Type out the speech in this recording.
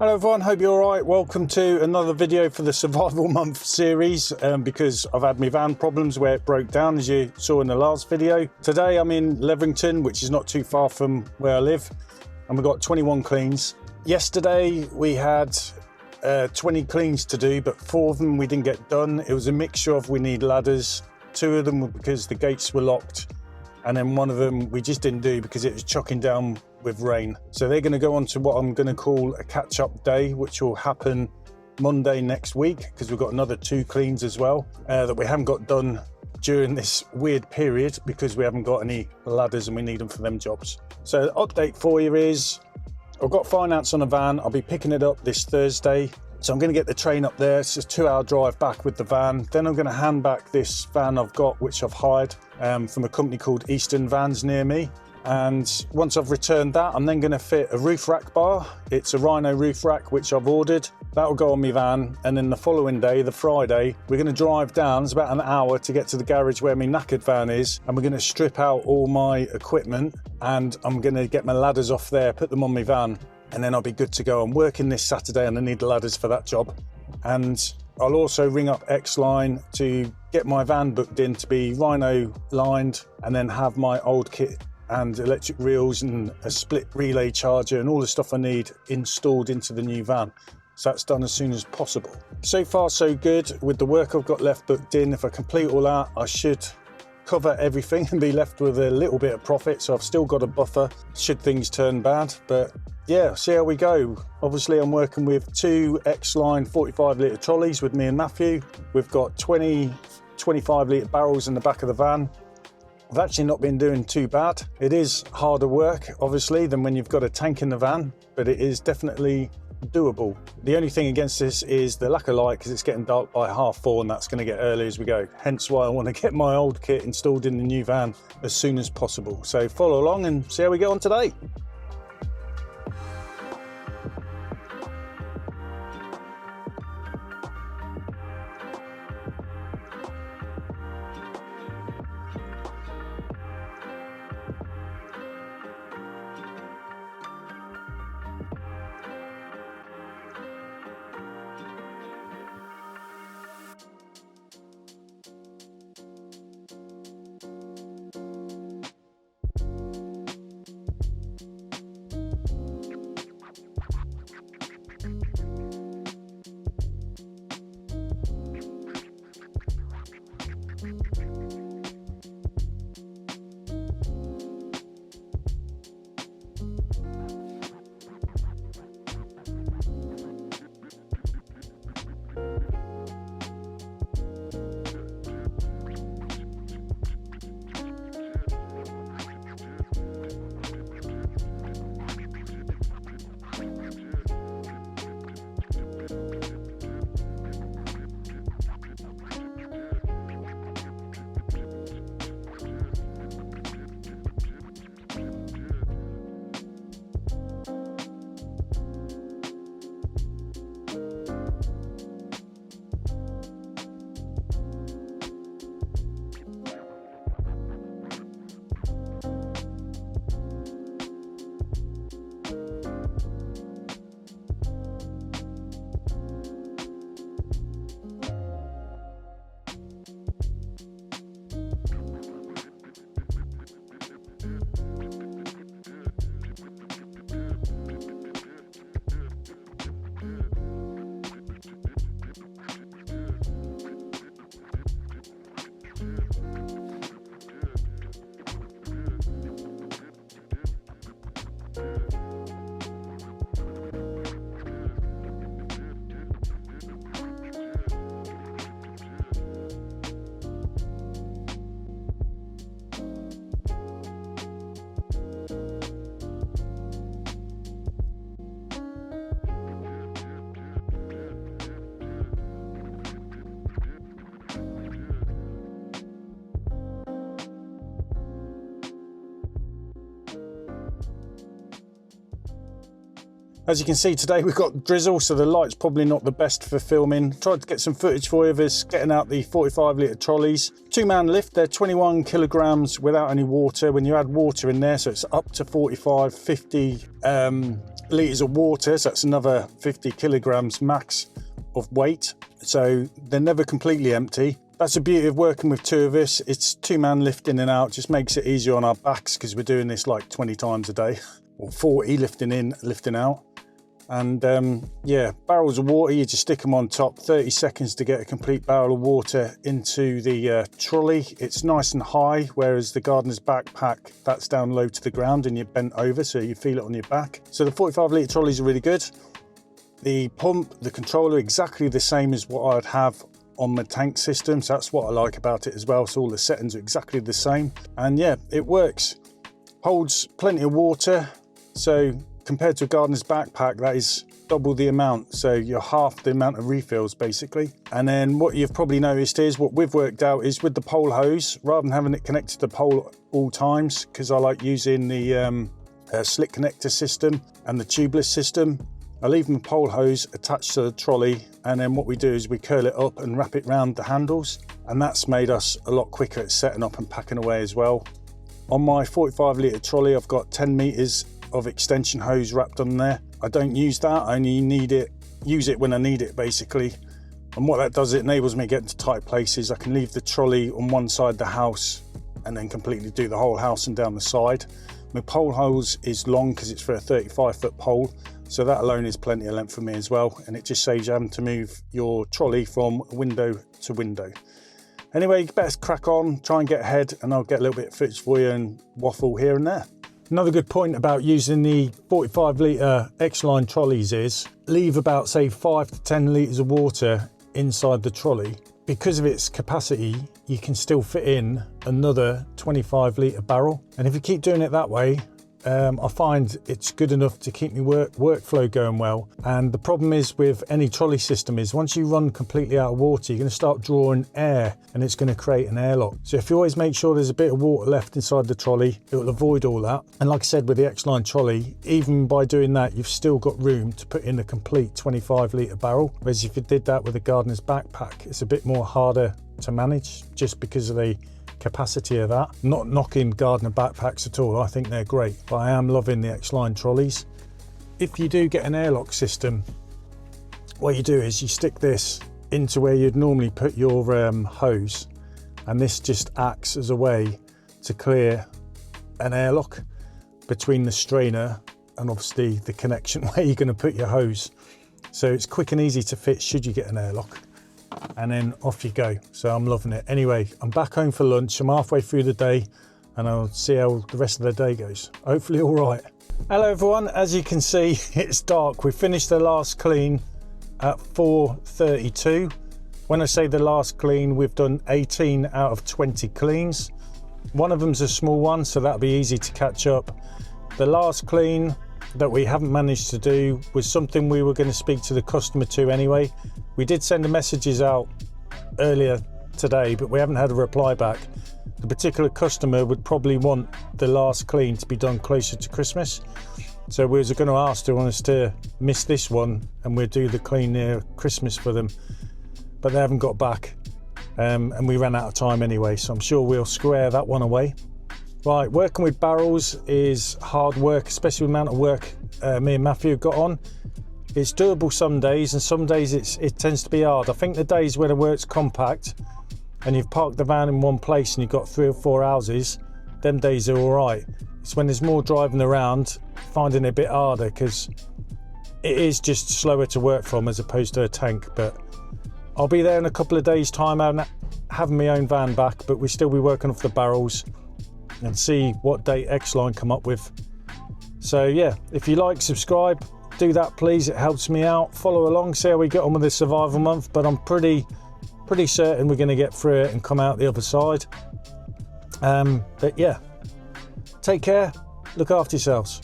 Hello everyone, hope you're alright. Welcome to another video for the survival month series because I've had my van problems where it broke down, as you saw in the last video. Today I'm in Leverington, which is not too far from where I live, and we've got 21 cleans. Yesterday we had 20 cleans to do, but 4 of them we didn't get done. It was a mixture of we need ladders. 2 of them were because the gates were locked, and then 1 of them we just didn't do because it was chucking down with rain. So they're going to go on to what I'm going to call a catch-up day, which will happen Monday next week, because we've got another 2 cleans as well that we haven't got done during this weird period because we haven't got any ladders and we need them for them jobs. So the update for you is I've got finance on a van. I'll be picking it up this Thursday. So I'm going to get the train up there. It's just a 2-hour drive back with the van. Then I'm going to hand back this van I've got, which I've hired from a company called Eastern Vans near me. And once I've returned that, I'm then going to fit a roof rack bar. It's a Rhino roof rack, which I've ordered. That will go on my van. And then the following day, the Friday, we're going to drive down. It's about an hour to get to the garage where my knackered van is. And we're going to strip out all my equipment. And I'm going to get my ladders off there, put them on my van. And then I'll be good to go. I'm working this Saturday and I need the ladders for that job. And I'll also ring up Xline to get my van booked in to be Rhino lined and then have my old kit and electric reels and a split relay charger and all the stuff I need installed into the new van. So that's done as soon as possible. So far so good with the work I've got left booked in. If I complete all that, I should cover everything and be left with a little bit of profit. So I've still got a buffer should things turn bad, but yeah, see how we go. Obviously I'm working with 2 Xline 45 litre trolleys with me and Matthew. We've got 25 litre barrels in the back of the van. I've actually not been doing too bad. It is harder work, obviously, than when you've got a tank in the van, but it is definitely doable. The only thing against this is the lack of light, because it's getting dark by 4:30 and that's going to get early as we go. Hence why I want to get my old kit installed in the new van as soon as possible. So follow along and see how we get on today. As you can see today we've got drizzle, so the light's probably not the best for filming. Tried to get some footage for you of us getting out the 45 litre trolleys. 2-man lift, they're 21 kilograms without any water. When you add water in there, so it's up to 45, 50 litres of water, so that's another 50 kilograms max of weight. So they're never completely empty. That's the beauty of working with two of us. It's 2-man lift in and out, just makes it easier on our backs because we're doing this like 20 times a day, or 40, lifting in, lifting out. And yeah, barrels of water, you just stick them on top, 30 seconds to get a complete barrel of water into the trolley. It's nice and high, whereas the gardener's backpack, that's down low to the ground and you're bent over, so you feel it on your back. So the 45 litre trolleys are really good. The pump, the controller, exactly the same as what I'd have on my tank system, so that's what I like about it as well. So all the settings are exactly the same, and yeah, it works. Holds plenty of water, so compared to a gardener's backpack, that is double the amount, so you're half the amount of refills basically. And then what you've probably noticed is, what we've worked out is with the pole hose, rather than having it connected to the pole all times, because I like using the slick connector system and the tubeless system, I leave my pole hose attached to the trolley, and then what we do is we curl it up and wrap it around the handles, and that's made us a lot quicker at setting up and packing away as well. On my 45 litre trolley, I've got 10 metres of extension hose wrapped on there. I don't use that, I only use it when I need it basically. And what that does, it enables me to get into tight places. I can leave the trolley on one side of the house and then completely do the whole house and down the side. My pole hose is long because it's for a 35-foot pole, so that alone is plenty of length for me as well, and it just saves you having to move your trolley from window to window. Anyway, you better crack on, try and get ahead, and I'll get a little bit of footage for you and waffle here and there. Another good point about using the 45 litre Xline trolleys is leave about, say, 5 to 10 litres of water inside the trolley. Because of its capacity, you can still fit in another 25 litre barrel. And if you keep doing it that way, I find it's good enough to keep my workflow going well. And the problem is with any trolley system is once you run completely out of water, you're going to start drawing air and it's going to create an airlock. So if you always make sure there's a bit of water left inside the trolley, it will avoid all that. And like I said, with the Xline trolley, even by doing that, you've still got room to put in a complete 25 litre barrel. Whereas if you did that with a gardener's backpack, it's a bit more harder to manage just because of the capacity of that. Not knocking gardener backpacks at all, I think they're great, but I am loving the Xline trolleys. If you do get an airlock system, what you do is you stick this into where you'd normally put your hose, and this just acts as a way to clear an airlock between the strainer and obviously the connection where you're going to put your hose. So it's quick and easy to fit should you get an airlock. And then off you go. So I'm loving it. Anyway, I'm back home for lunch. I'm halfway through the day and I'll see how the rest of the day goes. Hopefully all right. Hello everyone, as you can see, it's dark. We finished the last clean at 4:32. When I say the last clean, we've done 18 out of 20 cleans. One of them's a small one, so that'll be easy to catch up. The last clean that we haven't managed to do was something we were going to speak to the customer to anyway. We did send the messages out earlier today, but we haven't had a reply back. The particular customer would probably want the last clean to be done closer to Christmas. So we were going to ask, do you want us to miss this one and we'll do the clean near Christmas for them? But they haven't got back. And we ran out of time anyway, so I'm sure we'll square that one away. Right, working with barrels is hard work, especially with the amount of work me and Matthew got on. It's doable some days, and some days it tends to be hard. I think the days where the work's compact and you've parked the van in one place and you've got 3 or 4 houses, them days are all right. It's when there's more driving around, finding it a bit harder, because it is just slower to work from as opposed to a tank. But I'll be there in a couple of days' time, having my own van back, but we'll still be working off the barrels and see what date Xline come up with. So yeah, if you like, subscribe, do that please, it helps me out. Follow along, see how we get on with this survival month, but I'm pretty certain we're going to get through it and come out the other side. But yeah, take care, look after yourselves.